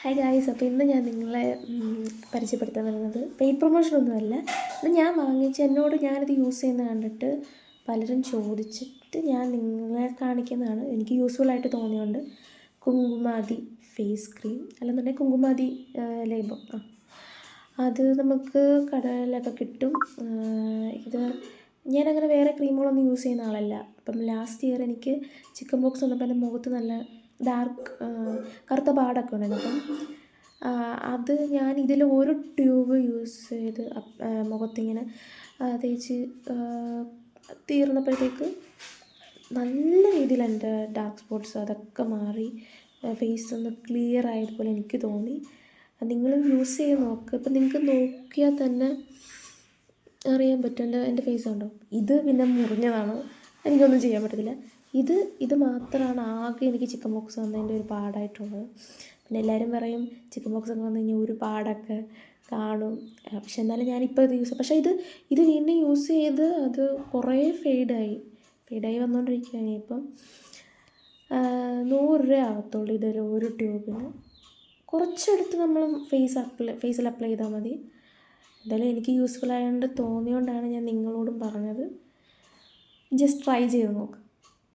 Hi guys, അപ്പോൾ ഇന്ന് ഞാൻ നിങ്ങളെ പരിചയപ്പെടുത്താൻ വരുന്നത് പെയ്ഡ് പ്രൊമോഷനൊന്നുമല്ല. ഇത് ഞാൻ എന്നോട് ഞാനിത് യൂസ് ചെയ്യുന്നത് കണ്ടിട്ട് പലരും ചോദിച്ചിട്ട് ഞാൻ നിങ്ങളെ കാണിക്കുന്നതാണ്. എനിക്ക് യൂസ്ഫുള്ളായിട്ട് തോന്നിയുണ്ട്. കുങ്കുമാതി ഫേസ് ക്രീം അല്ലെന്നുണ്ടെങ്കിൽ കുങ്കുമാതി ലേബം അത് നമുക്ക് കടയിലൊക്കെ കിട്ടും. ഇത് ഞാനങ്ങനെ വേറെ ക്രീമുകളൊന്നും യൂസ് ചെയ്യുന്ന ആളല്ല. അപ്പം ലാസ്റ്റ് ഇയർ എനിക്ക് ചിക്കൻ ബോക്സ് വന്നപ്പോൾ എൻ്റെ മുഖത്ത് നല്ല ഡാർക്ക് കറുത്ത പാടൊക്കെ ഉണ്ടായിരുന്നു. അപ്പം അത് ഞാൻ ഇതിൽ ഒരു ട്യൂബ് യൂസ് ചെയ്ത് മുഖത്തിങ്ങനെ തേച്ച് തീർന്നപ്പോഴത്തേക്ക് നല്ല രീതിയിൽ എൻ്റെ ഡാർക്ക് സ്പോട്ട്സ് അതൊക്കെ മാറി ഫേസ് ഒന്ന് ക്ലിയർ ആയതുപോലെ എനിക്ക് തോന്നി. നിങ്ങളും യൂസ് ചെയ്ത് നോക്ക്. ഇപ്പം നിങ്ങൾക്ക് നോക്കിയാൽ തന്നെ അറിയാൻ പറ്റും എൻ്റെ ഫേസ് ഉണ്ടോ. ഇത് പിന്നെ മുറിഞ്ഞതാണ്, എനിക്കൊന്നും ചെയ്യാൻ പറ്റത്തില്ല. ഇത് മാത്രമാണ് ആകെ എനിക്ക് ചിക്കൻ ബോക്സ് വന്നതിൻ്റെ ഒരു പാടായിട്ടുള്ളത്. പിന്നെ എല്ലാവരും പറയും ചിക്കൻ ബോക്സ് ഒക്കെ വന്നു കഴിഞ്ഞാൽ ഒരു പാടൊക്കെ കാണും. പക്ഷെ എന്നാലും ഞാനിപ്പോൾ ഇത് പക്ഷേ ഇത് വീണ്ടും യൂസ് ചെയ്ത് അത് കുറേ ഫെയ്ഡായി വന്നുകൊണ്ടിരിക്കുകയാണ്. ഇപ്പം 100 രൂപ ആകത്തുള്ളൂ ഇതൊരു ഒരു ട്യൂബിന്. കുറച്ചെടുത്ത് നമ്മൾ ഫേസിൽ അപ്ലൈ ചെയ്താൽ മതി. എന്തായാലും എനിക്ക് യൂസ്ഫുൾ ആയതുകൊണ്ട് തോന്നിയോണ്ടാണ് ഞാൻ നിങ്ങളോടും പറഞ്ഞത്. ജസ്റ്റ് ട്രൈ ചെയ്ത് നോക്ക്.